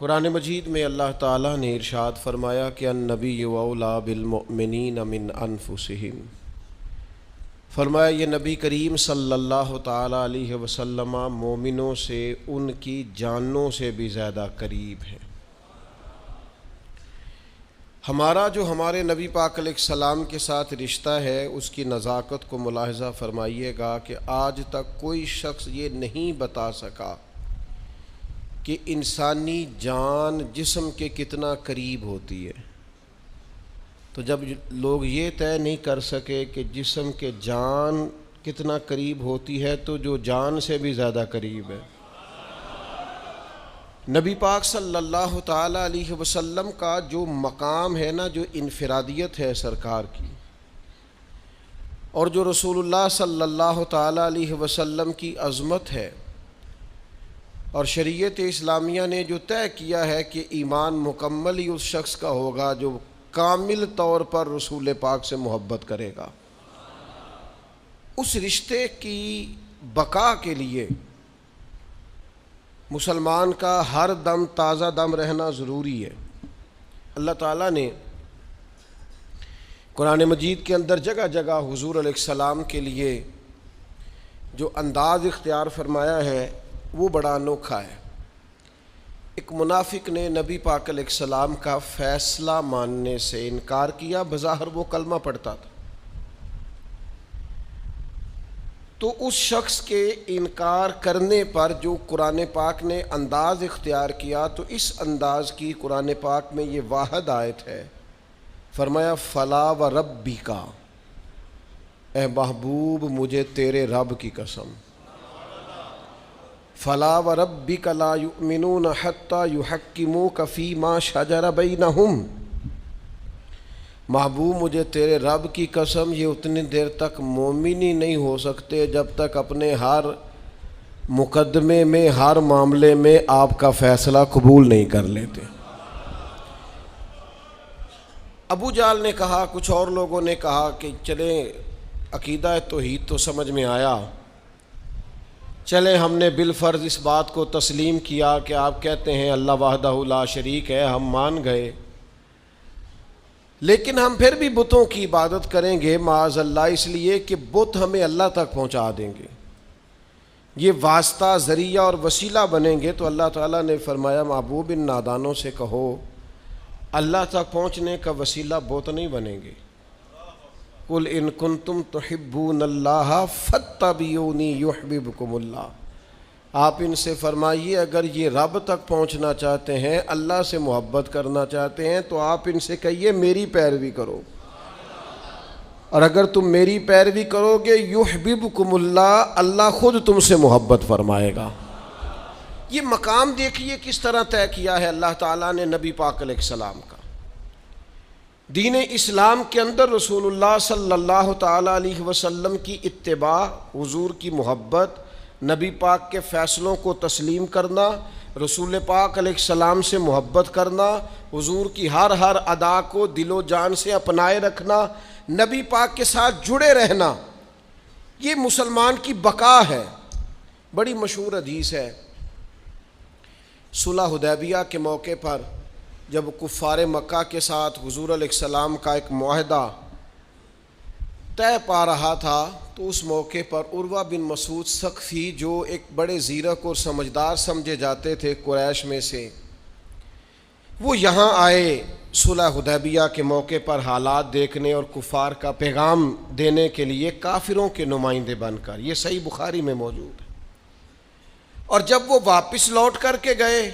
قرآن مجید میں اللہ تعالیٰ نے ارشاد فرمایا کہ النبی اولیٰ بالمؤمنین من انفسہم، فرمایا یہ نبی کریم صلی اللہ تعالیٰ علیہ وسلم مومنوں سے ان کی جانوں سے بھی زیادہ قریب ہے۔ ہمارا جو ہمارے نبی پاک علیہ السلام کے ساتھ رشتہ ہے اس کی نزاکت کو ملاحظہ فرمائیے گا کہ آج تک کوئی شخص یہ نہیں بتا سکا کہ انسانی جان جسم کے کتنا قریب ہوتی ہے۔ تو جب لوگ یہ طے نہیں کر سکے کہ جسم کے جان کتنا قریب ہوتی ہے تو جو جان سے بھی زیادہ قریب ہے، نبی پاک صلی اللہ تعالیٰ علیہ وسلم کا جو مقام ہے نا، جو انفرادیت ہے سرکار کی، اور جو رسول اللہ صلی اللہ تعالیٰ علیہ وسلم کی عظمت ہے، اور شریعت اسلامیہ نے جو طے کیا ہے کہ ایمان مکمل ہی اس شخص کا ہوگا جو کامل طور پر رسول پاک سے محبت کرے گا، اس رشتے کی بقا کے لیے مسلمان کا ہر دم تازہ دم رہنا ضروری ہے۔ اللہ تعالیٰ نے قرآن مجید کے اندر جگہ جگہ حضور علیہ السلام کے لیے جو انداز اختیار فرمایا ہے وہ بڑا انوکھا ہے۔ ایک منافق نے نبی پاک علیہ السلام کا فیصلہ ماننے سے انکار کیا، بظاہر وہ کلمہ پڑھتا تھا، تو اس شخص کے انکار کرنے پر جو قرآن پاک نے انداز اختیار کیا، تو اس انداز کی قرآن پاک میں یہ واحد آیت ہے، فرمایا فلا و ربی کا، اے محبوب مجھے تیرے رب کی قسم، فلا وربک لا یؤمنون حتی یحکموک فیما شجر بینہم، محبوب مجھے تیرے رب کی قسم یہ اتنی دیر تک مومن ہی نہیں ہو سکتے جب تک اپنے ہر مقدمے میں، ہر معاملے میں آپ کا فیصلہ قبول نہیں کر لیتے۔ ابو جہل نے کہا، کچھ اور لوگوں نے کہا کہ چلیں عقیدہ توحید تو سمجھ میں آیا، چلے ہم نے بالفرض اس بات کو تسلیم کیا کہ آپ کہتے ہیں اللہ وحدہ لا شریک ہے، ہم مان گئے، لیکن ہم پھر بھی بتوں کی عبادت کریں گے معاذ اللہ، اس لیے کہ بت ہمیں اللہ تک پہنچا دیں گے، یہ واسطہ ذریعہ اور وسیلہ بنیں گے۔ تو اللہ تعالیٰ نے فرمایا محبوب ان نادانوں سے کہو اللہ تک پہنچنے کا وسیلہ بت نہیں بنیں گے، قل ان کنتم تحبون اللہ فاتبعونی یحببکم اللہ، آپ ان سے فرمائیے اگر یہ رب تک پہنچنا چاہتے ہیں، اللہ سے محبت کرنا چاہتے ہیں، تو آپ ان سے کہیے میری پیروی کرو، اور اگر تم میری پیروی کرو گے یحببکم اللہ، اللہ خود تم سے محبت فرمائے گا۔ یہ مقام دیکھیے کس طرح طے کیا ہے اللہ تعالیٰ نے نبی پاک علیہ السلام کا۔ دین اسلام کے اندر رسول اللہ صلی اللہ تعالیٰ علیہ وسلم کی اتباع، حضور کی محبت، نبی پاک کے فیصلوں کو تسلیم کرنا، رسول پاک علیہ السلام سے محبت کرنا، حضور کی ہر ادا کو دل و جان سے اپنائے رکھنا، نبی پاک کے ساتھ جڑے رہنا، یہ مسلمان کی بقا ہے۔ بڑی مشہور حدیث ہے، صلح حدیبیہ کے موقع پر جب کفار مکہ کے ساتھ حضور علیہ السلام کا ایک معاہدہ طے پا رہا تھا، تو اس موقع پر عروہ بن مسعود ثقفی جو ایک بڑے زیرک اور سمجھدار سمجھے جاتے تھے قریش میں سے، وہ یہاں آئے صلح حدیبیہ کے موقع پر حالات دیکھنے اور کفار کا پیغام دینے کے لیے کافروں کے نمائندے بن کر، یہ صحیح بخاری میں موجود ہے۔ اور جب وہ واپس لوٹ کر کے گئے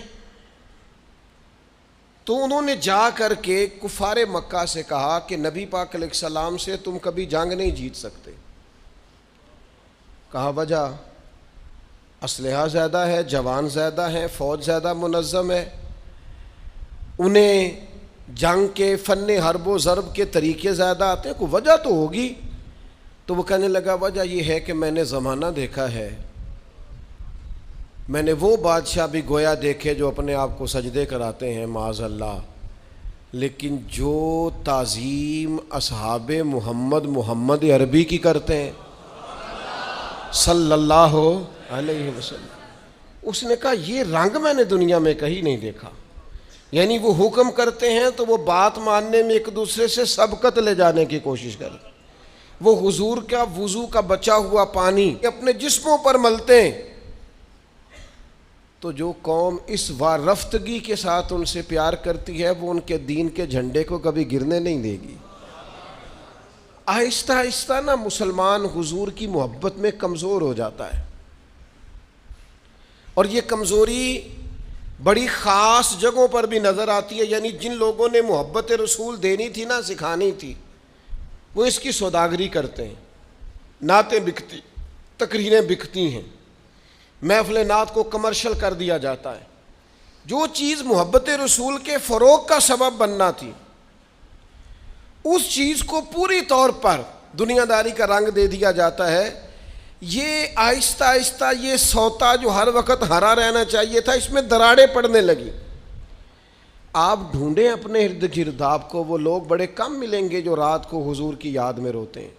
تو انہوں نے جا کر کے کفار مکہ سے کہا کہ نبی پاک علیہ السلام سے تم کبھی جنگ نہیں جیت سکتے۔ کہا وجہ؟ اسلحہ زیادہ ہے، جوان زیادہ ہیں، فوج زیادہ منظم ہے، انہیں جنگ کے فن حرب و ضرب کے طریقے زیادہ آتے ہیں، کوئی وجہ تو ہوگی۔ تو وہ کہنے لگا وجہ یہ ہے کہ میں نے زمانہ دیکھا ہے، میں نے وہ بادشاہ بھی گویا دیکھے جو اپنے آپ کو سجدے کراتے ہیں معاذ اللہ، لیکن جو تعظیم اصحاب محمد عربی کی کرتے ہیں صلی اللہ علیہ وسلم، اس نے کہا یہ رنگ میں نے دنیا میں کہیں نہیں دیکھا۔ یعنی وہ حکم کرتے ہیں تو وہ بات ماننے میں ایک دوسرے سے سبقت لے جانے کی کوشش کریں. وہ حضور کا وضو کا بچا ہوا پانی اپنے جسموں پر ملتے ہیں تو جو قوم اس وارفتگی کے ساتھ ان سے پیار کرتی ہے وہ ان کے دین کے جھنڈے کو کبھی گرنے نہیں دے گی. آہستہ آہستہ نا مسلمان حضور کی محبت میں کمزور ہو جاتا ہے، اور یہ کمزوری بڑی خاص جگہوں پر بھی نظر آتی ہے. یعنی جن لوگوں نے محبت رسول دینی تھی نا، سکھانی تھی، وہ اس کی سوداگری کرتے ہیں. نعتیں بکتی، تقریریں بکتی ہیں، محفل نعت کو کمرشل کر دیا جاتا ہے. جو چیز محبت رسول کے فروغ کا سبب بننا تھی اس چیز کو پوری طور پر دنیا داری کا رنگ دے دیا جاتا ہے. یہ آہستہ آہستہ یہ سوتا جو ہر وقت ہرا رہنا چاہیے تھا، اس میں دراڑیں پڑنے لگی. آپ ڈھونڈیں اپنے ارد گرد، آپ کو وہ لوگ بڑے کم ملیں گے جو رات کو حضور کی یاد میں روتے ہیں.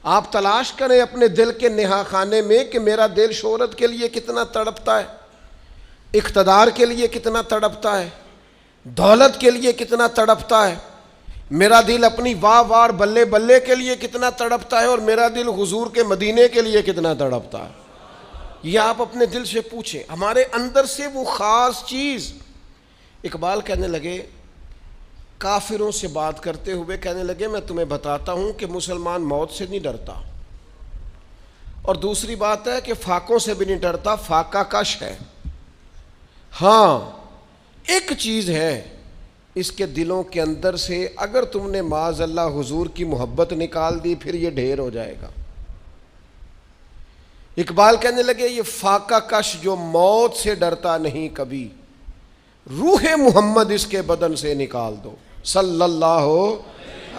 آپ تلاش کریں اپنے دل کے نہا خانے میں کہ میرا دل شہرت کے لیے کتنا تڑپتا ہے، اقتدار کے لیے کتنا تڑپتا ہے، دولت کے لیے کتنا تڑپتا ہے. میرا دل اپنی واہ وار بلے بلے کے لیے کتنا تڑپتا ہے، اور میرا دل حضور کے مدینے کے لیے کتنا تڑپتا ہے. یہ آپ اپنے دل سے پوچھیں. ہمارے اندر سے وہ خاص چیز. اقبال کہنے لگے، کافروں سے بات کرتے ہوئے کہنے لگے، میں تمہیں بتاتا ہوں کہ مسلمان موت سے نہیں ڈرتا، اور دوسری بات ہے کہ فاقوں سے بھی نہیں ڈرتا، فاقہ کش ہے. ہاں ایک چیز ہے، اس کے دلوں کے اندر سے اگر تم نے معاذ اللہ حضور کی محبت نکال دی پھر یہ ڈھیر ہو جائے گا. اقبال کہنے لگے، یہ فاقہ کش جو موت سے ڈرتا نہیں کبھی، روح محمد اس کے بدن سے نکال دو صلی اللہ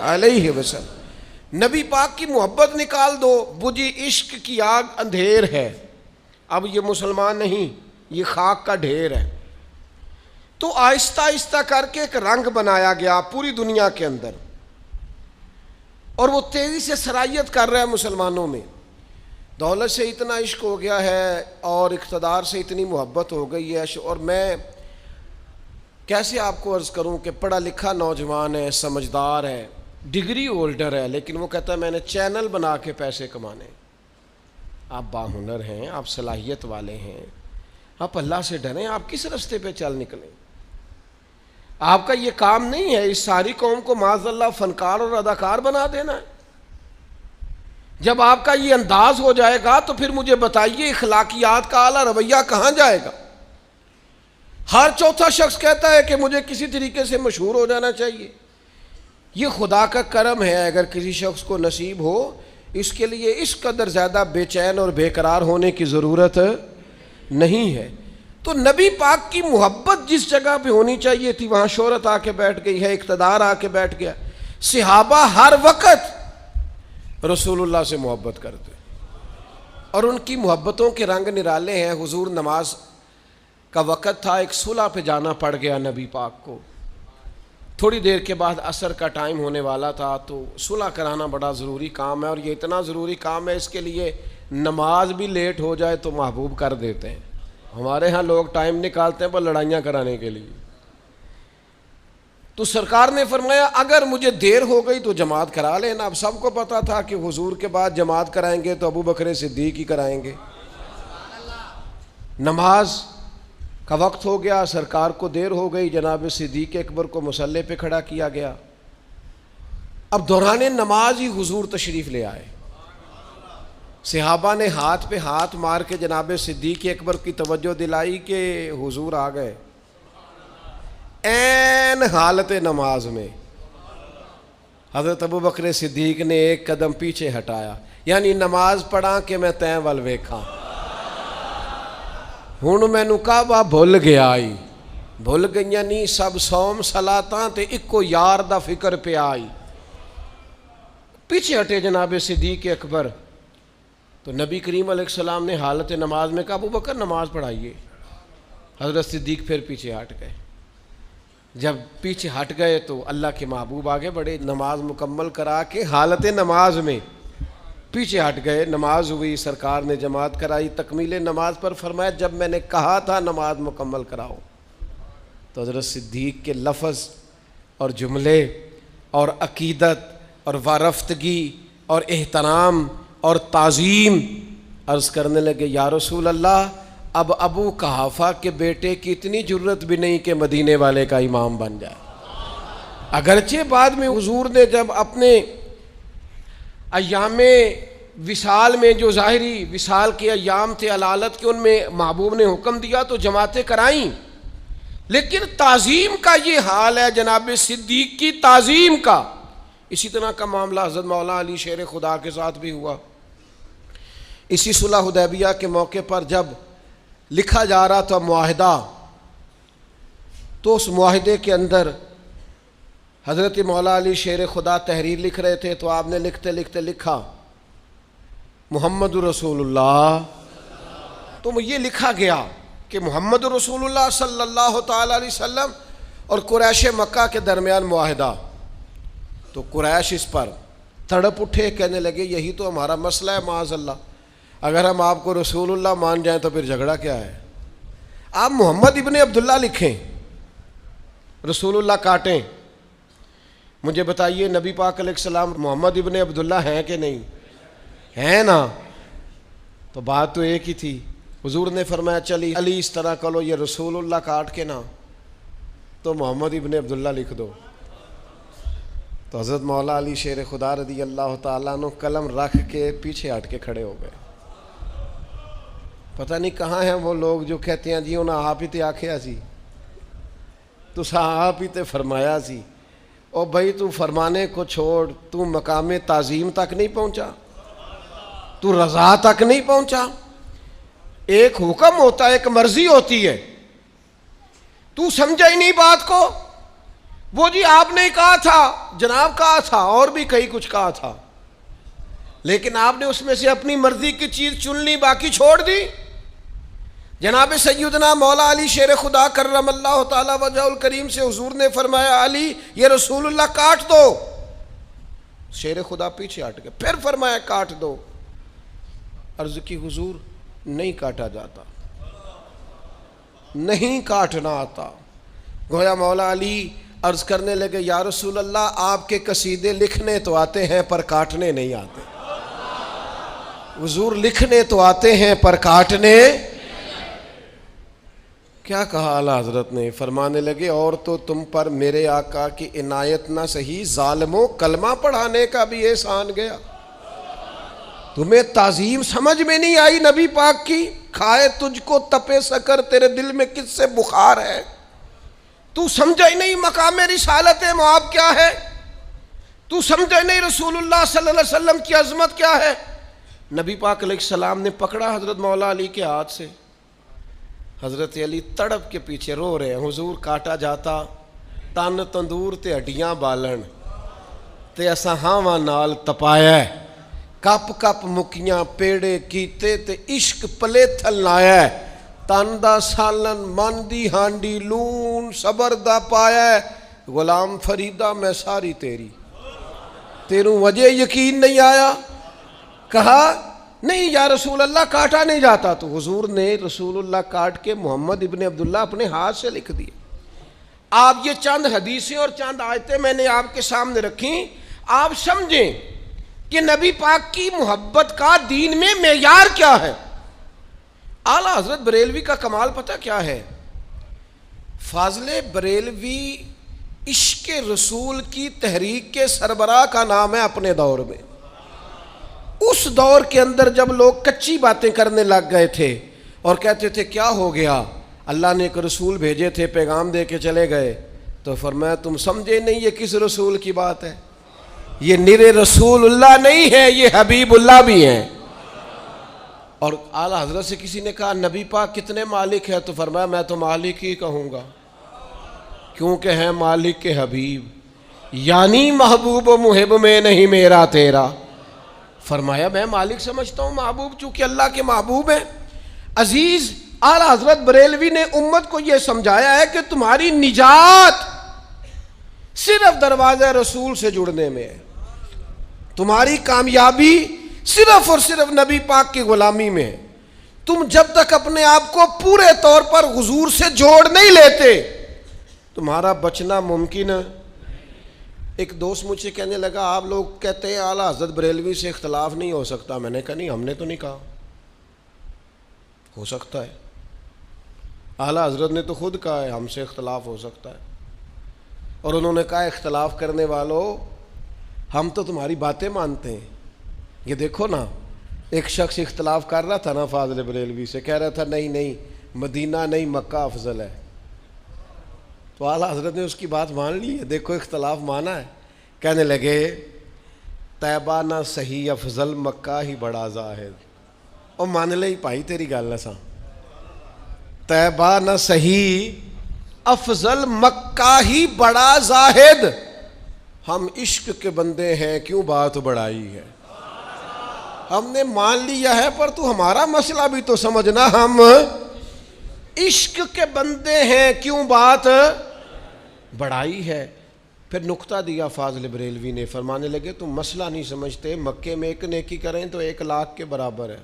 علیہ وسلم. نبی پاک کی محبت نکال دو، بجھی عشق کی آگ اندھیر ہے. اب یہ مسلمان نہیں، یہ خاک کا ڈھیر ہے. تو آہستہ آہستہ کر کے ایک رنگ بنایا گیا پوری دنیا کے اندر، اور وہ تیزی سے سرایت کر رہا ہے مسلمانوں میں. دولت سے اتنا عشق ہو گیا ہے اور اقتدار سے اتنی محبت ہو گئی ہے. اور میں کیسے آپ کو عرض کروں کہ پڑھا لکھا نوجوان ہے، سمجھدار ہے، ڈگری ہولڈر ہے، لیکن وہ کہتا ہے میں نے چینل بنا کے پیسے کمانے. آپ باہنر ہیں، آپ صلاحیت والے ہیں، آپ اللہ سے ڈریں، آپ کس رستے پہ چل نکلیں. آپ کا یہ کام نہیں ہے اس ساری قوم کو معاذ اللہ فنکار اور اداکار بنا دینا ہے. جب آپ کا یہ انداز ہو جائے گا تو پھر مجھے بتائیے اخلاقیات کا اعلیٰ رویہ کہاں جائے گا. ہر چوتھا شخص کہتا ہے کہ مجھے کسی طریقے سے مشہور ہو جانا چاہیے. یہ خدا کا کرم ہے اگر کسی شخص کو نصیب ہو. اس کے لیے اس قدر زیادہ بے چین اور بے قرار ہونے کی ضرورت نہیں ہے. تو نبی پاک کی محبت جس جگہ پہ ہونی چاہیے تھی وہاں شہرت آ کے بیٹھ گئی ہے، اقتدار آ کے بیٹھ گیا. صحابہ ہر وقت رسول اللہ سے محبت کرتے اور ان کی محبتوں کے رنگ نرالے ہیں. حضور نماز کا وقت تھا، ایک صلح پہ جانا پڑ گیا نبی پاک کو. تھوڑی دیر کے بعد عصر کا ٹائم ہونے والا تھا، تو صلح کرانا بڑا ضروری کام ہے، اور یہ اتنا ضروری کام ہے اس کے لیے نماز بھی لیٹ ہو جائے تو محبوب کر دیتے ہیں. ہمارے ہاں لوگ ٹائم نکالتے ہیں پر لڑائیاں کرانے کے لیے. تو سرکار نے فرمایا اگر مجھے دیر ہو گئی تو جماعت کرا لینا. اب سب کو پتا تھا کہ حضور کے بعد جماعت کرائیں گے تو ابو بکر صدیق ہی کرائیں گے. نماز کا وقت ہو گیا، سرکار کو دیر ہو گئی، جناب صدیق اکبر کو مصلی پہ کھڑا کیا گیا. اب دوران نماز ہی حضور تشریف لے آئے. صحابہ نے ہاتھ پہ ہاتھ مار کے جناب صدیق اکبر کی توجہ دلائی کہ حضور آ گئے. عین حالت نماز میں حضرت ابو بکر صدیق نے ایک قدم پیچھے ہٹایا، یعنی نماز پڑھا کہ میں تیں ول ویکھاں. ہن مینوں کعبہ بھول گیا آئی، بھول گئیاں نہیں سب سوم صلاتاں تے اکو یار دا فکر پہ آئی. پیچھے ہٹے جناب صدیق اکبر. تو نبی کریم علیہ السلام نے حالت نماز میں کہا ابو بکر نماز پڑھائیے. حضرت صدیق پھر پیچھے ہٹ گئے. جب پیچھے ہٹ گئے تو اللہ کے محبوب آگے بڑے، نماز مکمل کرا کے حالت نماز میں پیچھے ہٹ گئے. نماز ہوئی، سرکار نے جماعت کرائی. تکمیل نماز پر فرمایا جب میں نے کہا تھا نماز مکمل کراؤ تو حضرت صدیق کے لفظ اور جملے اور عقیدت اور وارفتگی اور احترام اور تعظیم، عرض کرنے لگے یا رسول اللہ اب ابو قحافہ کے بیٹے کی اتنی جرت بھی نہیں کہ مدینے والے کا امام بن جائے۔ اگرچہ بعد میں حضور نے جب اپنے ایام وصال میں، جو ظاہری وصال کے ایام تھے علالت کے، ان میں محبوب نے حکم دیا تو جماعتیں کرائیں، لیکن تعظیم کا یہ حال ہے جناب صدیق کی تعظیم کا۔ اسی طرح کا معاملہ حضرت مولا علی شیر خدا کے ساتھ بھی ہوا۔ اسی صلح حدیبیہ کے موقع پر جب لکھا جا رہا تھا معاہدہ، تو اس معاہدے کے اندر حضرت مولا علی شیر خدا تحریر لکھ رہے تھے، تو آپ نے لکھتے لکھتے لکھا محمد رسول اللہ، تو یہ لکھا گیا کہ محمد رسول اللہ صلی اللہ تعالی علیہ وسلم اور قریش مکہ کے درمیان معاہدہ۔ تو قریش اس پر تڑپ اٹھے، کہنے لگے یہی تو ہمارا مسئلہ ہے معاذ اللہ، اگر ہم آپ کو رسول اللہ مان جائیں تو پھر جھگڑا کیا ہے؟ آپ محمد ابن عبداللہ لکھیں، رسول اللہ کاٹیں۔ مجھے بتائیے نبی پاک علیہ السلام محمد ابن عبداللہ ہیں کہ نہیں ہیں؟ نا، تو بات تو ایک ہی تھی۔ حضور نے فرمایا چلی علی اس طرح کرو، یہ رسول اللہ کاٹ کے نا تو محمد ابن عبداللہ لکھ دو۔ تو حضرت مولا علی شیر خدا رضی اللہ تعالیٰ عنہ قلم رکھ کے پیچھے ہٹ کے کھڑے ہو گئے۔ پتہ نہیں کہاں ہیں وہ لوگ جو کہتے ہیں جی انہاں آپ ہی تے آکھیا سی، تساں آپ ہی تے فرمایا سی۔ او بھائی تو فرمانے کو چھوڑ، تو مقام تعظیم تک نہیں پہنچا، تو رضا تک نہیں پہنچا۔ ایک حکم ہوتا ہے، ایک مرضی ہوتی ہے، تو سمجھا ہی نہیں بات کو۔ وہ جی آپ نے کہا تھا، جناب کہا تھا، اور بھی کئی کچھ کہا تھا، لیکن آپ نے اس میں سے اپنی مرضی کی چیز چن لی، باقی چھوڑ دی۔ جناب سیدنا مولا علی شیر خدا کرم اللہ تعالی وجہ الکریم سے حضور نے فرمایا علی یہ رسول اللہ کاٹ دو۔ شیر خدا پیچھے ہٹ گئے، پھر فرمایا کاٹ دو۔ عرض کی حضور نہیں کاٹا جاتا، نہیں کاٹنا آتا۔ گویا مولا علی عرض کرنے لگے یا رسول اللہ آپ کے قصیدے لکھنے تو آتے ہیں پر کاٹنے نہیں آتے۔ حضور لکھنے تو آتے ہیں پر کاٹنے۔ کیا کہا اعلیٰ حضرت نے؟ فرمانے لگے اور تو تم پر میرے آقا کی عنایت نہ سہی، ظالموں کلمہ پڑھانے کا بھی احسان گیا۔ تمہیں تعظیم سمجھ میں نہیں آئی نبی پاک کی؟ کھائے تجھ کو تپے سکر، تیرے دل میں کس سے بخار ہے؟ تو سمجھا ہی نہیں مقام رسالت معاب کیا ہے؟ تو سمجھا ہی نہیں رسول اللہ صلی اللہ علیہ وسلم کی عظمت کیا ہے؟ نبی پاک علیہ السلام نے پکڑا حضرت مولا علی کے ہاتھ سے، حضرت علی تڑپ کے پیچھے رو رہے ہیں۔ حضور کاٹا جاتا تن تندور تے ہڈیاں بالن تے اساں ہاواں نال تپایا ہے، کپ کپ مکیاں پیڑے کیتے تے عشق پلے تھل لایا ہے، تن دا سالن من دی ہانڈی لون صبر دا پایا ہے، غلام فریدہ میں ساری تیری، تیروں وجہ یقین نہیں آیا؟ کہا نہیں یا رسول اللہ کاٹا نہیں جاتا۔ تو حضور نے رسول اللہ کاٹ کے محمد ابن عبداللہ اپنے ہاتھ سے لکھ دیے۔ آپ یہ چند حدیثیں اور چند آیتیں میں نے آپ کے سامنے رکھیں، آپ سمجھیں کہ نبی پاک کی محبت کا دین میں معیار کیا ہے۔ اعلیٰ حضرت بریلوی کا کمال پتہ کیا ہے؟ فاضل بریلوی عشق رسول کی تحریک کے سربراہ کا نام ہے اپنے دور میں۔ اس دور کے اندر جب لوگ کچی باتیں کرنے لگ گئے تھے اور کہتے تھے کیا ہو گیا، اللہ نے ایک رسول بھیجے تھے پیغام دے کے چلے گئے، تو فرمایا تم سمجھے نہیں یہ کس رسول کی بات ہے؟ یہ نرے رسول اللہ نہیں ہے، یہ حبیب اللہ بھی ہیں۔ اور اعلیٰ حضرت سے کسی نے کہا نبی پاک کتنے مالک ہے؟ تو فرمایا میں تو مالک ہی کہوں گا، کیونکہ ہے مالک کے حبیب، یعنی محبوب و محب میں نہیں میرا تیرا۔ فرمایا میں مالک سمجھتا ہوں محبوب، چونکہ اللہ کے محبوب ہیں۔ عزیز اعلیٰ حضرت بریلوی نے امت کو یہ سمجھایا ہے کہ تمہاری نجات صرف دروازہ رسول سے جڑنے میں ہے، تمہاری کامیابی صرف اور صرف نبی پاک کی غلامی میں ہے۔ تم جب تک اپنے آپ کو پورے طور پر حضور سے جوڑ نہیں لیتے، تمہارا بچنا ممکن ہے۔ ایک دوست مجھ سے کہنے لگا آپ لوگ کہتے ہیں اعلیٰ حضرت بریلوی سے اختلاف نہیں ہو سکتا، میں نے کہا نہیں، ہم نے تو نہیں کہا، ہو سکتا ہے، اعلیٰ حضرت نے تو خود کہا ہے ہم سے اختلاف ہو سکتا ہے، اور انہوں نے کہا اختلاف کرنے والوں ہم تو تمہاری باتیں مانتے ہیں۔ یہ دیکھو نا، ایک شخص اختلاف کر رہا تھا نا فاضل بریلوی سے، کہہ رہا تھا نہیں نہیں مدینہ نہیں مکہ افضل ہے، تو اعلیٰ حضرت نے اس کی بات مان لی ہے، دیکھو اختلاف مانا ہے۔ کہنے لگے طیبہ نہ صحیح افضل مکہ ہی بڑا زاہد، اور مان لے ہی پائی تیری گل نہ سا، طیبہ نہ صحیح افضل مکہ ہی بڑا زاہد، ہم عشق کے بندے ہیں کیوں بات بڑائی ہے، ہم نے مان لیا ہے پر تو ہمارا مسئلہ بھی تو سمجھنا، ہم عشق کے بندے ہیں کیوں بات بڑائی ہے۔ پھر نقطہ دیا فاضل بریلوی نے، فرمانے لگے تم مسئلہ نہیں سمجھتے، مکے میں ایک نیکی کریں تو 1,00,000 کے برابر ہے،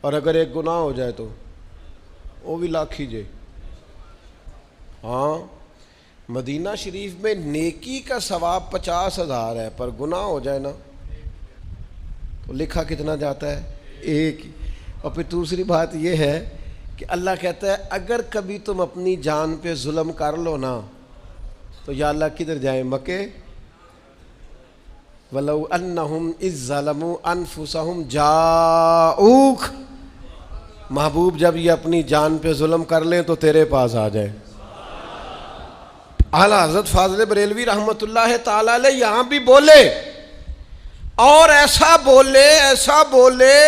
اور اگر ایک گناہ ہو جائے تو وہ بھی لاکھ ہی جائے۔ ہاں مدینہ شریف میں نیکی کا ثواب 50,000 ہے، پر گناہ ہو جائے نا تو لکھا کتنا جاتا ہے؟ ایک ہی۔ اور پھر دوسری بات یہ ہے کہ اللہ کہتا ہے اگر کبھی تم اپنی جان پہ ظلم کر لو نا تو یا اللہ کدھر جائیں؟ مکے۔ وَلَوْ أَنَّهُمْ إِذْ ظَلَمُوا أَنفُسَهُمْ جَاءُوكَ، محبوب جب یہ اپنی جان پہ ظلم کر لیں تو تیرے پاس آ جائیں۔ اعلیٰ حضرت فاضل بریلوی رحمۃ اللہ تعالی علیہ یہاں بھی بولے، اور ایسا بولے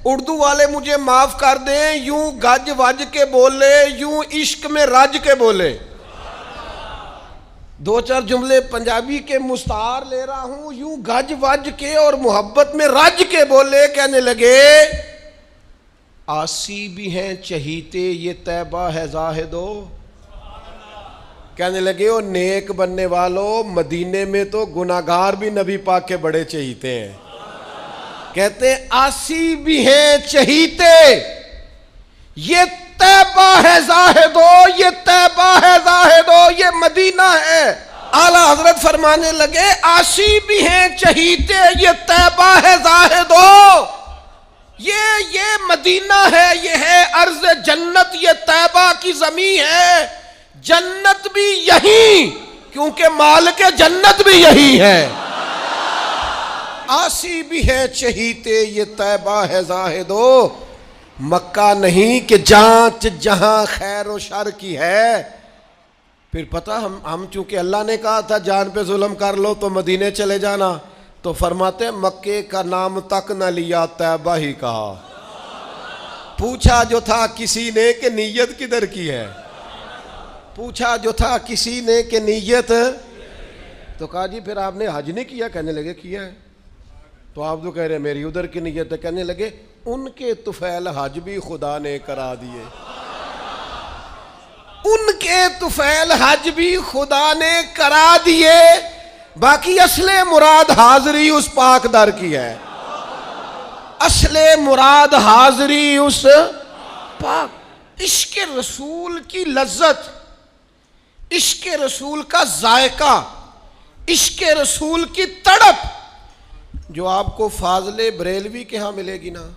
اردو والے مجھے معاف کر دیں، یوں گج وج کے بولے، یوں عشق میں رج کے بولے۔ 2-4 جملے پنجابی کے مستعار لے رہا ہوں، یوں گج وج کے اور محبت میں رج کے بولے۔ کہنے لگے آسی بھی ہیں چہیتے یہ طیبہ ہے زاہدو، کہنے لگے وہ نیک بننے والوں مدینے میں تو گناہگار بھی نبی پاک کے بڑے چہیتے ہیں۔ کہتے ہیں آسی بھی ہیں چہیتے یہ طیبہ ہے زاہدو، یہ طیبہ ہے زاہدو، یہ مدینہ ہے۔ اعلیٰ حضرت فرمانے لگے آسی بھی ہیں چہیتے یہ طیبہ ہے زاہدو، یہ مدینہ ہے، یہ ہے ارض جنت، یہ طیبہ کی زمین ہے، جنت بھی یہی، کیونکہ مالک جنت بھی یہی ہے۔ آسی بھی ہے چہیتے یہ طیبہ ہے زاہدو، مکہ نہیں کہ جانچ جہاں خیر و شر کی ہے۔ پھر پتہ ہم چونکہ اللہ نے کہا تھا جان پہ ظلم کر لو تو مدینے چلے جانا، تو فرماتے ہیں مکے کا نام تک نہ لیا، طیبہ ہی کہا۔ پوچھا جو تھا کسی نے کہ نیت کدھر کی ہے، پوچھا جو تھا کسی نے کہ نیت، تو کہا جی پھر آپ نے حج نہیں کیا؟ کہنے لگے کیا ہے۔ تو آپ تو کہہ رہے ہیں میری ادھر کی نیت ہے، کہنے لگے ان کے طفیل حج بھی خدا نے کرا دیے، ان کے طفیل حج بھی خدا نے کرا دیے، باقی اصل مراد حاضری اس پاک در کی ہے، اصل مراد حاضری اس پاک۔ عشق رسول کی لذت، عشق رسول کا ذائقہ، عشق رسول کی تڑپ جو آپ کو فاضل بریلوی کے ہاں ملے گی نا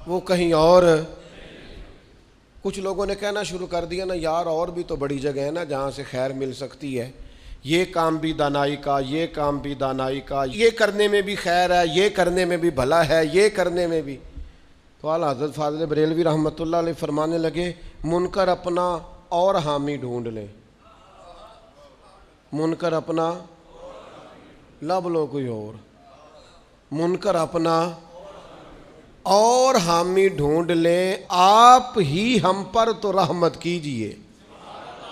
وہ کہیں اور۔ کچھ لوگوں نے کہنا شروع کر دیا نا یار اور بھی تو بڑی جگہ ہے نا جہاں سے خیر مل سکتی ہے، یہ کام بھی دانائی کا، یہ کام بھی دانائی کا، یہ کرنے میں بھی خیر ہے، یہ کرنے میں بھی بھلا ہے، یہ کرنے میں بھی۔ تو اعلیٰ حضرت فاضل بریلوی رحمۃ اللہ علیہ فرمانے لگے منکر اپنا اور حامی ڈھونڈ لیں، منکر اپنا لب لو کوئی اور، منکر اپنا اور حامی ڈھونڈ لیں، آپ ہی ہم پر تو رحمت کیجئے۔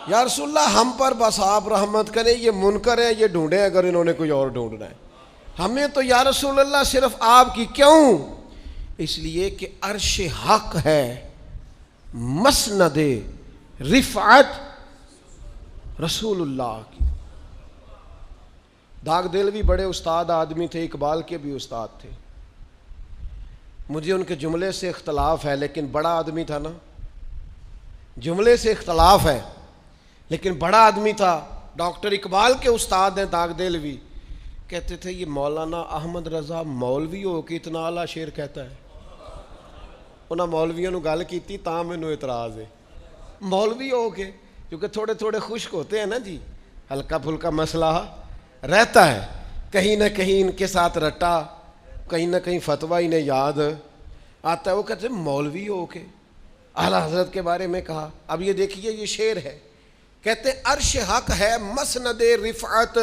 یا رسول اللہ ہم پر بس آپ رحمت کریں، یہ منکر ہیں یہ ڈھونڈیں اگر انہوں نے کوئی اور ڈھونڈنا ہے، ہمیں تو یا رسول اللہ صرف آپ کی۔ کیوں؟ اس لیے کہ عرش حق ہے مسند رفعت رسول اللہ کی۔ داغ دلوی بڑے استاد آدمی تھے، اقبال کے بھی استاد تھے، مجھے ان کے جملے سے اختلاف ہے لیکن بڑا آدمی تھا نا، جملے سے اختلاف ہے لیکن بڑا آدمی تھا، ڈاکٹر اقبال کے استاد ہیں داغ دہلوی، کہتے تھے یہ مولانا احمد رضا مولوی ہو کے اتنا اعلیٰ شعر کہتا ہے. انہاں مولویوں نے گل کی تاں مینوں اعتراض ہے. مولوی ہو کے، کیونکہ تھوڑے تھوڑے خشک ہوتے ہیں نا جی، ہلکا پھلکا مسئلہ رہتا ہے، کہیں نہ کہیں ان کے ساتھ رٹا، کہیں نہ کہیں فتویٰ انہیں یاد آتا ہے. وہ کہتے ہیں مولوی ہو کے اعلیٰ حضرت کے بارے میں کہا. اب یہ دیکھیے یہ شعر ہے، کہتے ہیں عرش حق ہے مسند رفعت.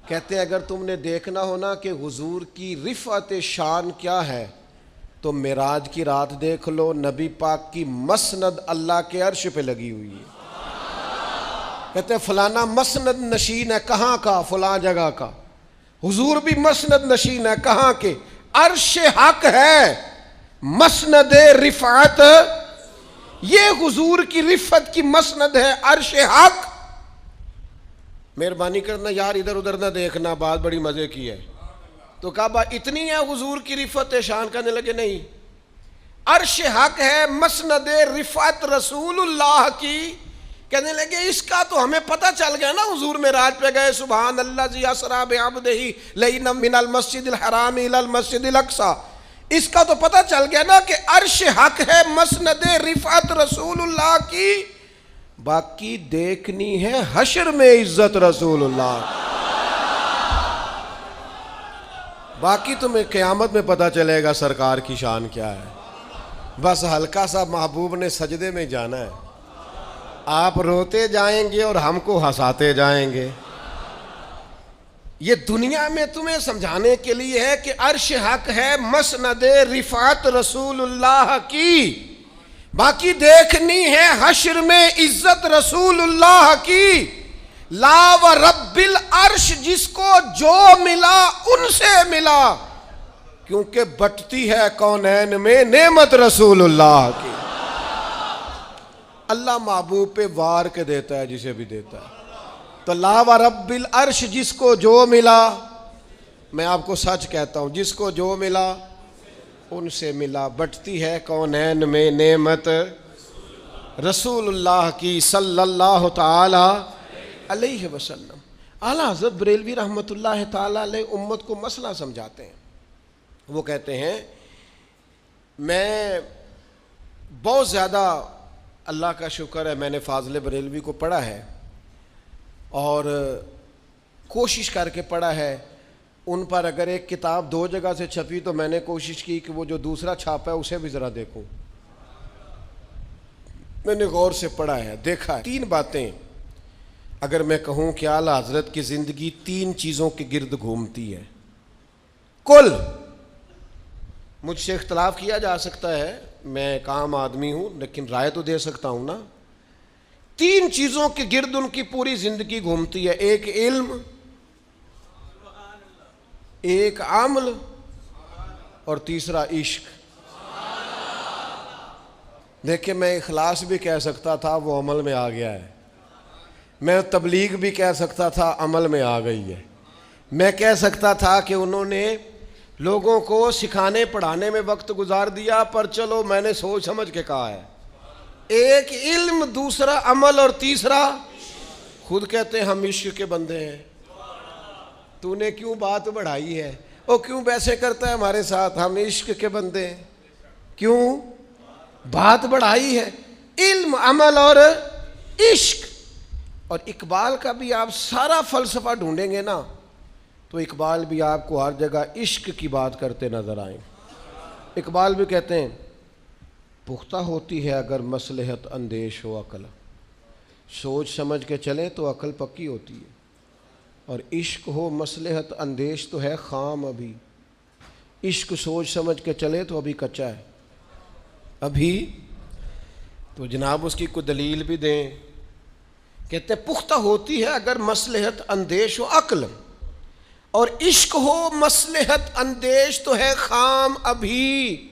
کہتے ہیں اگر تم نے دیکھنا ہونا کہ حضور کی رفعت شان کیا ہے تو معراج کی رات دیکھ لو، نبی پاک کی مسند اللہ کے عرش پہ لگی ہوئی ہے. کہتے ہیں فلانا مسند نشین ہے، کہاں کا؟ فلاں جگہ کا. حضور بھی مسند نشین ہے، کہاں کے؟ عرش حق ہے مسند رفعت. یہ حضور کی رفعت کی مسند ہے عرش حق. مہربانی کرنا یار ادھر ادھر نہ دیکھنا، بات بڑی مزے کی ہے. تو کہا اتنی ہے حضور کی رفعت شان؟ کہنے لگے نہیں، عرش حق ہے مسند رفعت رسول اللہ کی. کہنے لگے اس کا تو ہمیں پتہ چل گیا نا، حضور معراج پہ گئے، سبحان اللہ ذی اسریٰ بعبدہ لیلا من المسجد الحرام الی المسجد الاقصی. اس کا تو پتہ چل گیا نا کہ عرش حق ہے مسند رفعت رسول اللہ کی. باقی دیکھنی ہے حشر میں عزت رسول اللہ. باقی تمہیں قیامت میں پتہ چلے گا سرکار کی شان کیا ہے. بس ہلکا سا محبوب نے سجدے میں جانا ہے، آپ روتے جائیں گے اور ہم کو ہنساتے جائیں گے. یہ دنیا میں تمہیں سمجھانے کے لیے ہے کہ عرش حق ہے مسند رفعت رسول اللہ کی. باقی دیکھنی ہے حشر میں عزت رسول اللہ کی. لا و رب العرش، جس کو جو ملا ان سے ملا، کیونکہ بٹتی ہے کونین میں نعمت رسول اللہ کی. اللہ محبوب پہ وار کے دیتا ہے جسے بھی دیتا ہے. تو لا و رب العرش، جس کو جو ملا، میں آپ کو سچ کہتا ہوں، جس کو جو ملا ان سے ملا. بٹتی ہے کونین میں نعمت رسول اللہ کی صلی اللہ تعالی علیہ وسلم. اعلیٰ حضرت بریلوی رحمۃ اللہ تعالی علیہ امت کو مسئلہ سمجھاتے ہیں. وہ کہتے ہیں میں بہت زیادہ، اللہ کا شکر ہے میں نے فاضل بریلوی کو پڑھا ہے اور کوشش کر کے پڑھا ہے. ان پر اگر ایک کتاب 2 جگہ سے چھپی تو میں نے کوشش کی کہ وہ جو دوسرا چھاپا ہے اسے بھی ذرا دیکھوں. میں نے غور سے پڑھا ہے، دیکھا ہے. 3 باتیں اگر میں کہوں کہ اعلیٰ حضرت کی زندگی 3 چیزوں کے گرد گھومتی ہے کل. مجھ سے اختلاف کیا جا سکتا ہے، میں ایک عام آدمی ہوں لیکن رائے تو دے سکتا ہوں نا. 3 چیزوں کے گرد ان کی پوری زندگی گھومتی ہے. ایک علم، ایک عمل، اور تیسرا عشق. دیکھیں میں اخلاص بھی کہہ سکتا تھا، وہ عمل میں آ گیا ہے. میں تبلیغ بھی کہہ سکتا تھا، عمل میں آ گئی ہے. میں کہہ سکتا تھا کہ انہوں نے لوگوں کو سکھانے پڑھانے میں وقت گزار دیا، پر چلو میں نے سوچ سمجھ کے کہا ہے. ایک علم، دوسرا عمل، اور تیسرا خود کہتے ہیں ہم عشق کے بندے ہیں. تو نے کیوں بات بڑھائی ہے؟ او کیوں ویسے کرتا ہے ہمارے ساتھ؟ ہم عشق کے بندے ہیں. کیوں بات بڑھائی ہے؟ علم، عمل اور عشق. اور اقبال کا بھی آپ سارا فلسفہ ڈھونڈیں گے نا تو اقبال بھی آپ کو ہر جگہ عشق کی بات کرتے نظر آئیں. اقبال بھی کہتے ہیں پختہ ہوتی ہے اگر مصلحت اندیش ہو عقل، سوچ سمجھ کے چلیں تو عقل پکی ہوتی ہے. اور عشق ہو مصلحت اندیش تو ہے خام ابھی. عشق سوچ سمجھ کے چلے تو ابھی کچا ہے. ابھی تو جناب اس کی کوئی دلیل بھی دیں. کہتے ہیں پختہ ہوتی ہے اگر مصلحت اندیش ہو عقل، اور عشق ہو مصلحت اندیش تو ہے خام ابھی.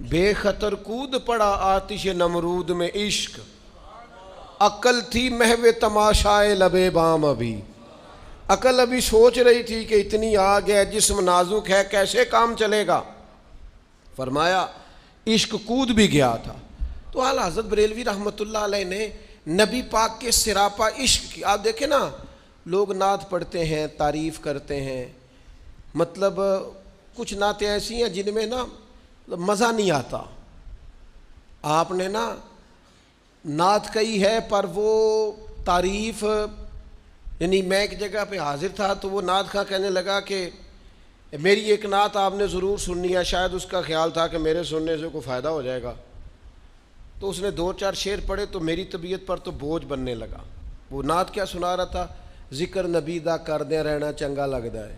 بے خطر کود پڑا آتش نمرود میں عشق، عقل تھی محو تماشائے لبے بام ابھی. عقل ابھی سوچ رہی تھی کہ اتنی آگ ہے، جسم نازک ہے، کیسے کام چلے گا. فرمایا عشق کود بھی گیا تھا، تو اعلیٰ حضرت بریلوی رحمۃ اللہ علیہ نے نبی پاک کے سراپا عشق کی، آپ دیکھیں نا لوگ نعت پڑھتے ہیں، تعریف کرتے ہیں، مطلب کچھ نعتیں ایسی ہیں جن میں نا مزہ نہیں آتا. آپ نے نا نعت کہی ہے پر وہ تعریف، یعنی میں ایک جگہ پہ حاضر تھا تو وہ نعت خواں کہنے لگا کہ میری ایک نعت آپ نے ضرور سننی ہے، شاید اس کا خیال تھا کہ میرے سننے سے کوئی فائدہ ہو جائے گا. تو اس نے 2-4 شعر پڑھے تو میری طبیعت پر تو بوجھ بننے لگا. وہ نعت کیا سنا رہا تھا؟ ذکر نبی دا کردے رہنا چنگا لگتا ہے.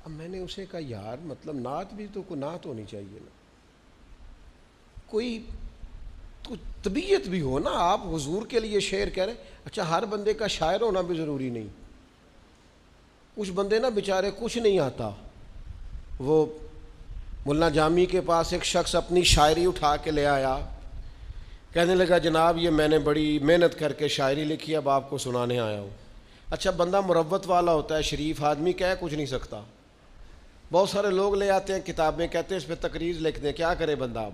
اب میں نے اسے کہا یار مطلب نعت بھی تو کوئی نعت ہونی چاہیے نا، کوئی تو طبیعت بھی ہو نا. آپ حضور کے لیے شعر کہہ رہے ہیں. اچھا ہر بندے کا شاعر ہونا بھی ضروری نہیں. کچھ بندے نا بیچارے کچھ نہیں آتا. وہ ملا جامی کے پاس ایک شخص اپنی شاعری اٹھا کے لے آیا، کہنے لگا جناب یہ میں نے بڑی محنت کر کے شاعری لکھی، اب آپ کو سنانے آیا ہوں. اچھا بندہ مروت والا ہوتا ہے، شریف آدمی، کہہ کچھ نہیں سکتا. بہت سارے لوگ لے آتے ہیں کتابیں، کہتے ہیں اس پہ تقریر لکھ دیں. کیا کرے بندہ؟ اب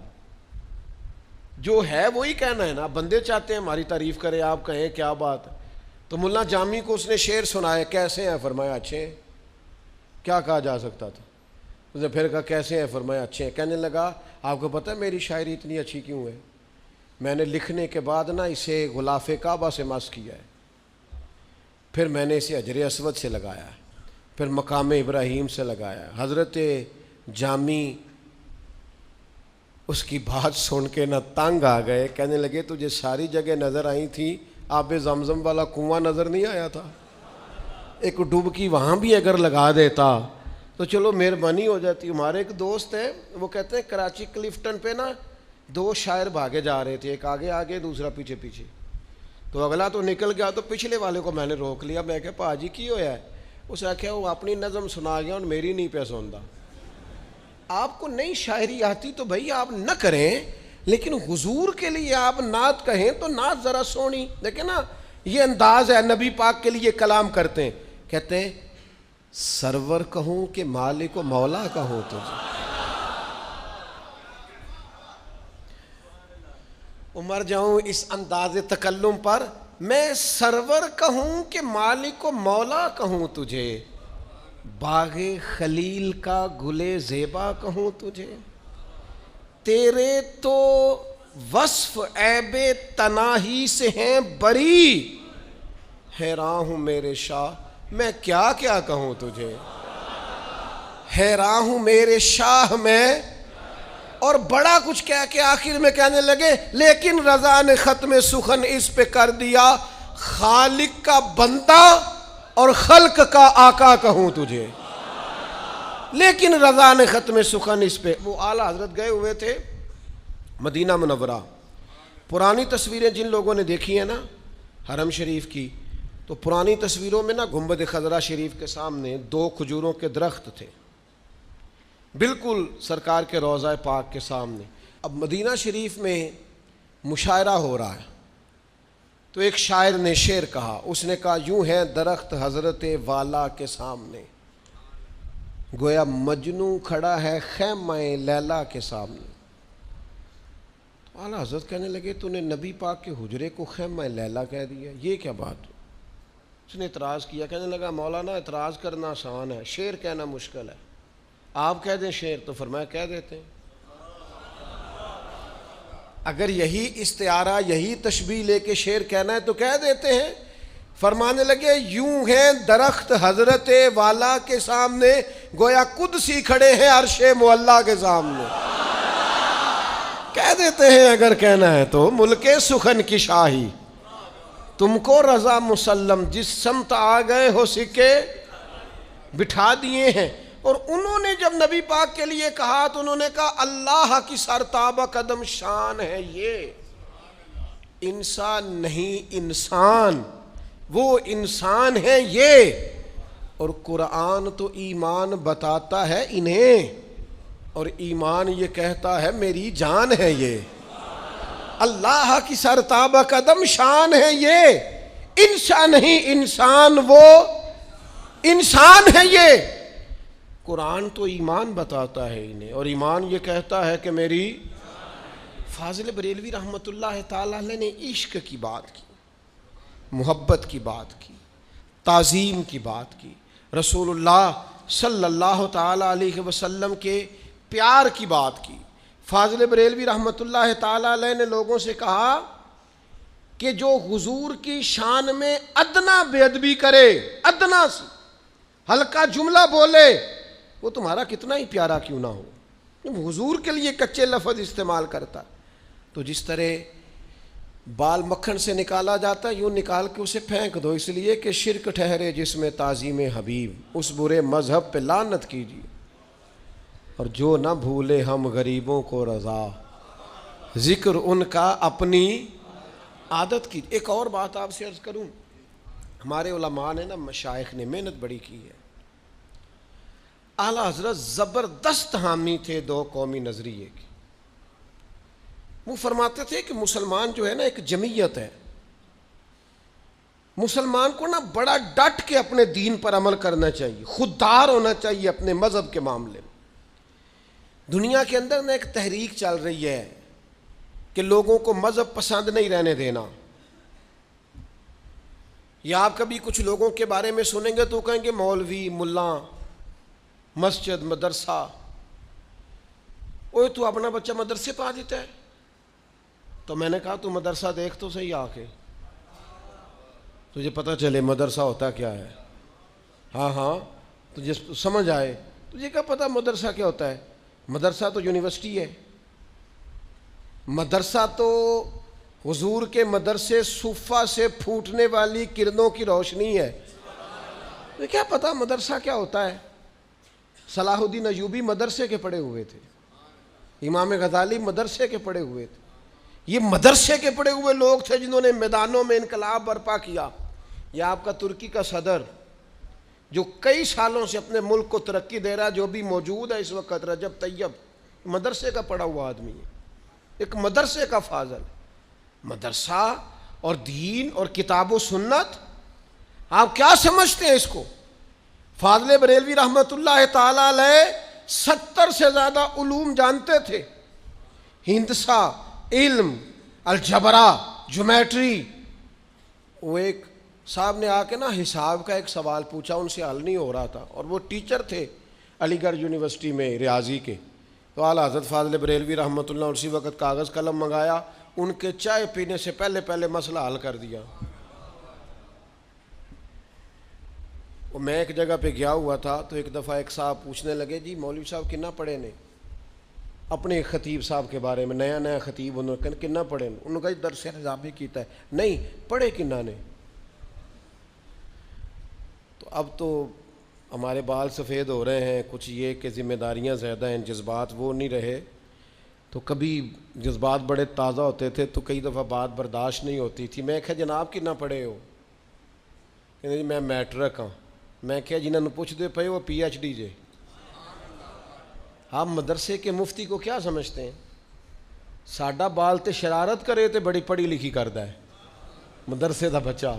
جو ہے وہی کہنا ہے نا. بندے چاہتے ہیں ہماری تعریف کرے، آپ کہیں کیا بات. تو ملا جامی کو اس نے شعر سنائے، کیسے ہیں؟ فرمایا اچھے ہیں. کیا کہا جا سکتا تھا؟ اس نے پھر کہا کیسے ہیں؟ فرمایا اچھے ہیں. کہنے لگا آپ کو پتہ ہے میری شاعری اتنی اچھی کیوں ہے؟ میں نے لکھنے کے بعد نا اسے غلاف کعبہ سے مس کیا ہے، پھر میں نے اسے حجر اسود سے لگایا ہے، پھر مقام ابراہیم سے لگایا ہے. حضرت جامی اس کی بات سن کے نہ تنگ آ گئے. کہنے لگے تجھے ساری جگہ نظر آئی تھی، آب زمزم والا کنواں نظر نہیں آیا تھا؟ ایک ڈبکی وہاں بھی اگر لگا دیتا تو چلو مہربانی ہو جاتی. ہمارے ایک دوست ہے، وہ کہتے ہیں کراچی کلفٹن پہ نا 2 شاعر بھاگے جا رہے تھے، ایک آگے آگے دوسرا پیچھے پیچھے. تو اگلا تو نکل گیا تو پچھلے والے کو میں نے روک لیا. میں کہا پا جی کی ہویا ہے؟ اس نے کہا وہ اپنی نظم سنا گیا اور میری نہیں پہ سنتا. آپ کو نئی شاعری آتی تو بھائی آپ نہ کریں، لیکن حضور کے لیے آپ نعت کہیں تو نعت ذرا سونی. دیکھیں نا یہ انداز ہے، نبی پاک کے لیے کلام کرتے ہیں. کہتے ہیں سرور کہوں کہ مالک و مولا کہوں تجھے. مر جاؤں اس انداز تکلم پر، میں سرور کہوں کہ مالک و مولا کہوں تجھے، باغ خلیل کا گلے زیبا کہوں تجھے. تیرے تو وصف عیب تناہی سے ہیں بری، حیران ہوں میرے شاہ میں کیا کیا کہوں تجھے. حیران ہوں میرے شاہ میں، اور بڑا کچھ کہہ کے آخر میں کہنے لگے لیکن رضا نے ختم سخن اس پہ کر دیا، خالق کا بندہ اور خلق کا آقا کہوں تجھے. لیکن رضا نے ختم سخن اس پہ. وہ اعلیٰ حضرت گئے ہوئے تھے مدینہ منورہ. پرانی تصویریں جن لوگوں نے دیکھی ہیں نا حرم شریف کی، تو پرانی تصویروں میں نا گنبد خضرا شریف کے سامنے 2 کھجوروں کے درخت تھے، بالکل سرکار کے روضہ پاک کے سامنے. اب مدینہ شریف میں مشاعرہ ہو رہا ہے تو ایک شاعر نے شعر کہا. اس نے کہا یوں ہے درخت حضرت والا کے سامنے، گویا مجنوں کھڑا ہے خیمہ لیلا کے سامنے. تو اعلیٰ حضرت کہنے لگے تو نے نبی پاک کے حجرے کو خیمہ لیلا کہہ دیا، یہ کیا بات؟ اس نے اعتراض کیا. کہنے لگا مولانا اعتراض کرنا آسان ہے، شعر کہنا مشکل ہے. آپ کہہ دیں شعر تو فرمایا کہہ دیتے ہیں. اگر یہی استعارہ یہی تشبیہ لے کے شعر کہنا ہے تو کہہ دیتے ہیں. فرمانے لگے یوں ہے درخت حضرت والا کے سامنے، گویا قدسی کھڑے ہیں عرش معلا کے سامنے. کہہ دیتے ہیں اگر کہنا ہے تو. ملک سخن کی شاہی تم کو رضا مسلم، جس سمت آ گئے ہو سکے بٹھا دیے ہیں. اور انہوں نے جب نبی پاک کے لیے کہا تو انہوں نے کہا اللہ کی سرتابہ قدم شان ہے یہ. انسان نہیں انسان، وہ انسان ہے یہ. اور قرآن تو ایمان بتاتا ہے انہیں، اور ایمان یہ کہتا ہے میری جان ہے یہ. اللہ کی سرتابہ قدم شان ہے یہ. انسان نہیں انسان، وہ انسان ہے یہ. قرآن تو ایمان بتاتا ہے انہیں، اور ایمان یہ کہتا ہے کہ میری. فاضل بریلوی رحمۃ اللہ تعالیٰ علیہ نے عشق کی بات کی، محبت کی بات کی، تعظیم کی بات کی، رسول اللہ صلی اللہ تعالیٰ علیہ وسلم کے پیار کی بات کی۔ فاضل بریلوی رحمۃ اللہ تعالیٰ علیہ نے لوگوں سے کہا کہ جو حضور کی شان میں ادنا بے ادبی کرے، ادنا سی ہلکا جملہ بولے، وہ تمہارا کتنا ہی پیارا کیوں نہ ہو، حضور کے لیے کچے لفظ استعمال کرتا۔ تو جس طرح بال مکھن سے نکالا جاتا ہے، یوں نکال کے اسے پھینک دو، اس لیے کہ شرک ٹھہرے جس میں تعظیم حبیب، اس برے مذہب پہ لعنت کیجیے، اور جو نہ بھولے ہم غریبوں کو رضا، ذکر ان کا اپنی عادت کی۔ ایک اور بات آپ سے عرض کروں، ہمارے علماء نے نا، مشائخ نے محنت بڑی کی ہے۔ اعلیٰ حضرت زبردست حامی تھے دو قومی نظریے کی۔ وہ فرماتے تھے کہ مسلمان جو ہے نا ایک جمعیت ہے، مسلمان کو نا بڑا ڈٹ کے اپنے دین پر عمل کرنا چاہیے، خوددار ہونا چاہیے اپنے مذہب کے معاملے میں۔ دنیا کے اندر نا ایک تحریک چل رہی ہے کہ لوگوں کو مذہب پسند نہیں رہنے دینا، یا آپ کبھی کچھ لوگوں کے بارے میں سنیں گے تو کہیں گے مولوی، ملا، مسجد، مدرسہ، اوہ تو اپنا بچہ مدرسے پا دیتا ہے۔ تو میں نے کہا تو مدرسہ دیکھ تو صحیح آ کے، تجھے پتہ چلے مدرسہ ہوتا کیا ہے۔ ہاں تجھے سمجھ آئے، تجھے کیا پتہ مدرسہ کیا ہوتا ہے؟ مدرسہ تو یونیورسٹی ہے، مدرسہ تو حضور کے مدرسے صفہ سے پھوٹنے والی کرنوں کی روشنی ہے۔ تجھے کیا پتہ مدرسہ کیا ہوتا ہے؟ صلاح الدین ایوبی مدرسے کے پڑھے ہوئے تھے، امام غزالی مدرسے کے پڑھے ہوئے تھے، یہ مدرسے کے پڑھے ہوئے لوگ تھے جنہوں نے میدانوں میں انقلاب برپا کیا۔ یہ آپ کا ترکی کا صدر جو کئی سالوں سے اپنے ملک کو ترقی دے رہا، جو بھی موجود ہے اس وقت، رجب طیب، مدرسے کا پڑھا ہوا آدمی ہے، ایک مدرسے کا فاضل۔ مدرسہ اور دین اور کتاب و سنت، آپ کیا سمجھتے ہیں اس کو؟ فاضل بریلوی رحمۃ اللہ تعالی علیہ 70 سے زیادہ علوم جانتے تھے، ہندسہ، علم، الجبرا، جیومیٹری۔ وہ ایک صاحب نے آ کے نا حساب کا ایک سوال پوچھا، ان سے حل نہیں ہو رہا تھا، اور وہ ٹیچر تھے علی گڑھ یونیورسٹی میں ریاضی کے۔ تو اعلیٰ حضرت فاضل بریلوی رحمۃ اللہ اسی وقت کاغذ قلم منگایا، ان کے چائے پینے سے پہلے مسئلہ حل کر دیا۔ میں ایک جگہ پہ گیا ہوا تھا تو ایک دفعہ ایک صاحب پوچھنے لگے، جی مولوی صاحب کنا پڑھے نے؟ اپنے خطیب صاحب کے بارے میں، نیا خطیب، انہوں نے کنا پڑھے؟ انہوں نے کہا درس نظامی کیتا ہے۔ نہیں، پڑھے کنا نے؟ تو اب تو ہمارے بال سفید ہو رہے ہیں، کچھ یہ کہ ذمہ داریاں زیادہ ہیں، جذبات وہ نہیں رہے، تو کبھی جذبات بڑے تازہ ہوتے تھے تو کئی دفعہ بات برداشت نہیں ہوتی تھی۔ میں کہا جناب کنا پڑھے ہو؟ کہتے جی میں میٹرک ہاں۔ میں کہا جنہوں نے پوچھ دے پے وہ پی ایچ ڈی جے۔ آپ مدرسے کے مفتی کو کیا سمجھتے ہیں؟ ساڈا بال تے شرارت کرے تے بڑی پڑھی لکھی کرتا ہے، مدرسے دا بچہ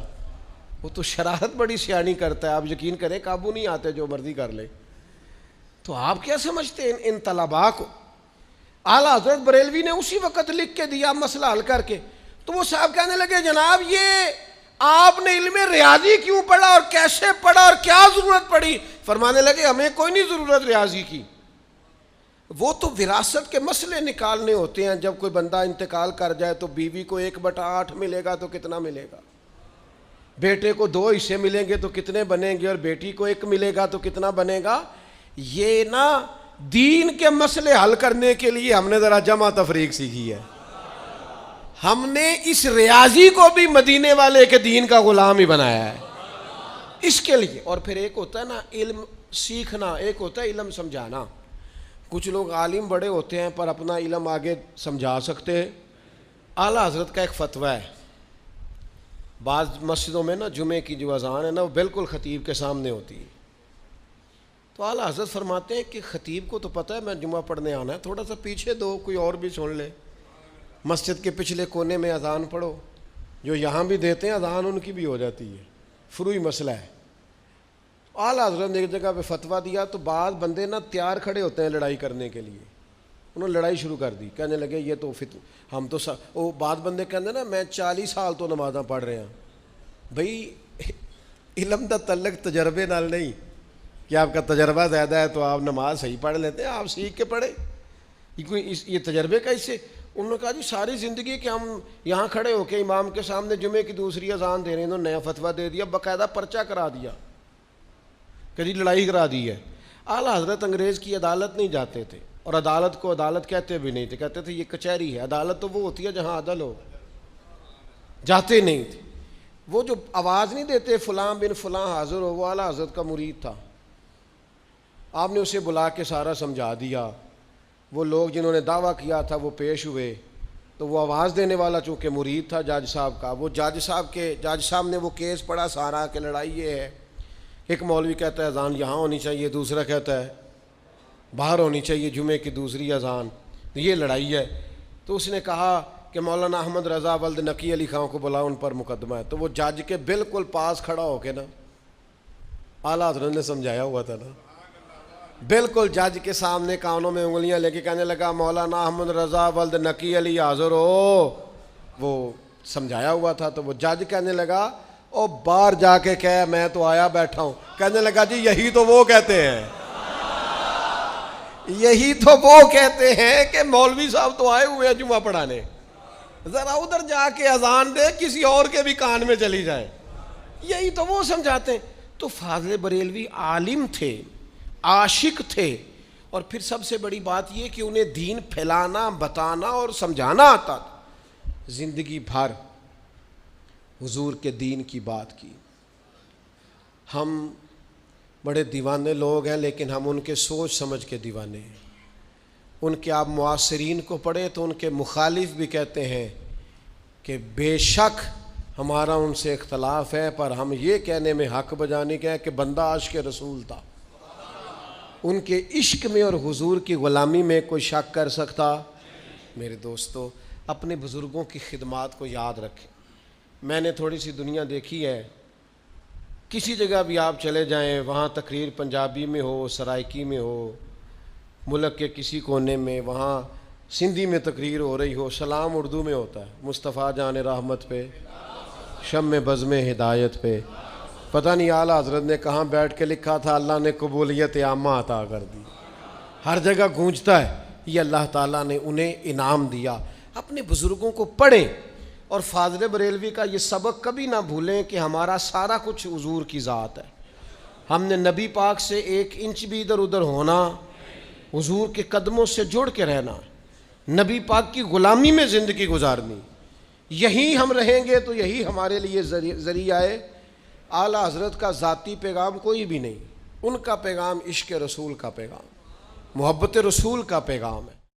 وہ تو شرارت بڑی سیانی کرتا ہے، آپ یقین کریں قابو نہیں آتے، جو مرضی کر لے۔ تو آپ کیا سمجھتے ہیں ان طلباء کو؟ اعلیٰ حضرت بریلوی نے اسی وقت لکھ کے دیا مسئلہ حل کر کے۔ تو وہ صاحب کہنے لگے جناب یہ آپ نے علم ریاضی کیوں پڑھا اور کیسے پڑھا اور کیا ضرورت پڑی؟ فرمانے لگے ہمیں کوئی نہیں ضرورت ریاضی کی، وہ تو وراثت کے مسئلے نکالنے ہوتے ہیں۔ جب کوئی بندہ انتقال کر جائے تو بیوی کو 1/8 ملے گا تو کتنا ملے گا، بیٹے کو 2 حصے ملیں گے تو کتنے بنیں گے، اور بیٹی کو 1 ملے گا تو کتنا بنے گا۔ یہ نا دین کے مسئلے حل کرنے کے لیے ہم نے ذرا جمع تفریق سیکھی ہے، ہم نے اس ریاضی کو بھی مدینے والے کے دین کا غلام ہی بنایا ہے اس کے لیے۔ اور پھر ایک ہوتا ہے نا علم سیکھنا، ایک ہوتا ہے علم سمجھانا۔ کچھ لوگ عالم بڑے ہوتے ہیں پر اپنا علم آگے سمجھا سکتے ہیں۔ اعلیٰ حضرت کا ایک فتویٰ ہے، بعض مسجدوں میں نا جمعے کی جو اذان ہے نا وہ بالکل خطیب کے سامنے ہوتی ہے، تو اعلیٰ حضرت فرماتے ہیں کہ خطیب کو تو پتہ ہے میں جمعہ پڑھنے آنا ہے، تھوڑا سا پیچھے دو، کوئی اور بھی سن لے، مسجد کے پچھلے کونے میں اذان پڑھو، جو یہاں بھی دیتے ہیں اذان ان کی بھی ہو جاتی ہے، فروئی مسئلہ ہے۔ اعلیٰ حضرت نے ایک جگہ پہ فتویٰ دیا تو بعض بندے نا تیار کھڑے ہوتے ہیں لڑائی کرنے کے لیے، انہوں نے لڑائی شروع کر دی، کہنے لگے یہ تو ہم تو وہ بعد بندے کہتے نا میں 40 سال تو نمازاں پڑھ رہے ہیں۔ بھئی علم دا تعلق تجربے نال نہیں کہ آپ کا تجربہ زیادہ ہے تو آپ نماز صحیح پڑھ لیتے ہیں، آپ سیکھ کے پڑھیں، یہ تجربے کا اس سے۔ انہوں نے کہا جی ساری زندگی کہ ہم یہاں کھڑے ہو کے امام کے سامنے جمعے کی دوسری اذان دے رہے ہیں، انہوں نے نیا فتویٰ دے دیا، باقاعدہ پرچہ کرا دیا کہ جی لڑائی کرا دی ہے۔ اعلیٰ حضرت انگریز کی عدالت نہیں جاتے تھے، اور عدالت کو عدالت کہتے بھی نہیں تھے، کہتے تھے یہ کچہری ہے، عدالت تو وہ ہوتی ہے جہاں عدل ہو، جاتے نہیں تھے۔ وہ جو آواز نہیں دیتے فلاں بن فلاں حاضر ہو، وہ اعلیٰ حضرت کا مرید تھا، آپ نے اسے بلا کے سارا سمجھا دیا۔ وہ لوگ جنہوں نے دعویٰ کیا تھا وہ پیش ہوئے، تو وہ آواز دینے والا چونکہ مرید تھا جج صاحب کا، وہ جج صاحب نے وہ کیس پڑھا سارا کہ لڑائی یہ ہے، ایک مولوی کہتا ہے اذان یہاں ہونی چاہیے، دوسرا کہتا ہے باہر ہونی چاہیے جمعے کی دوسری اذان، یہ لڑائی ہے۔ تو اس نے کہا کہ مولانا احمد رضا ولد نقی علی خان کو بلا، ان پر مقدمہ ہے۔ تو وہ جج کے بالکل پاس کھڑا ہو کے نا، اعلیٰ حضرت نے سمجھایا ہوا تھا نا، بالکل جج کے سامنے کانوں میں انگلیاں لے کے کہنے لگا مولانا احمد رضا ولد نقی علی حاضر ہو، وہ سمجھایا ہوا تھا۔ تو وہ جج کہنے لگا او باہر جا کے کہہ میں تو آیا بیٹھا ہوں۔ کہنے لگا جی یہی تو وہ کہتے ہیں، یہی تو وہ کہتے ہیں کہ مولوی صاحب تو آئے ہوئے ہیں جمعہ پڑھانے، ذرا ادھر جا کے اذان دے کسی اور کے بھی کان میں چلی جائے، یہی تو وہ سمجھاتے ہیں۔ تو فاضل بریلوی عالم تھے، عاشق تھے، اور پھر سب سے بڑی بات یہ کہ انہیں دین پھیلانا، بتانا اور سمجھانا آتا تھا۔ زندگی بھر حضور کے دین کی بات کی۔ ہم بڑے دیوانے لوگ ہیں، لیکن ہم ان کے سوچ سمجھ کے دیوانے ہیں۔ ان کے آپ معاصرین کو پڑھیں تو ان کے مخالف بھی کہتے ہیں کہ بے شک ہمارا ان سے اختلاف ہے، پر ہم یہ کہنے میں حق بجانے کے ہیں کہ بندہ عاشق رسول تھا۔ ان کے عشق میں اور حضور کی غلامی میں کوئی شک کر سکتا؟ میرے دوستو اپنے بزرگوں کی خدمات کو یاد رکھیں۔ میں نے تھوڑی سی دنیا دیکھی ہے، کسی جگہ بھی آپ چلے جائیں، وہاں تقریر پنجابی میں ہو، سرائکی میں ہو، ملک کے کسی کونے میں، وہاں سندھی میں تقریر ہو رہی ہو، سلام اردو میں ہوتا ہے، مصطفیٰ جان رحمت پہ، شم بزم ہدایت پہ۔ پتہ نہیں اعلیٰ حضرت نے کہاں بیٹھ کے لکھا تھا اللہ نے قبولیت عامہ عطا کر دی، ہر جگہ گونجتا ہے، یہ اللہ تعالیٰ نے انہیں انعام دیا۔ اپنے بزرگوں کو پڑھیں، اور فاضل بریلوی کا یہ سبق کبھی نہ بھولیں کہ ہمارا سارا کچھ حضور کی ذات ہے۔ ہم نے نبی پاک سے 1 انچ بھی ادھر ادھر ہونا، حضور کے قدموں سے جڑ کے رہنا، نبی پاک کی غلامی میں زندگی گزارنی، یہی ہم رہیں گے تو یہی ہمارے لیے ذریعہ ہے۔ اعلیٰ حضرت کا ذاتی پیغام کوئی بھی نہیں، ان کا پیغام عشق رسول کا پیغام، محبت رسول کا پیغام ہے۔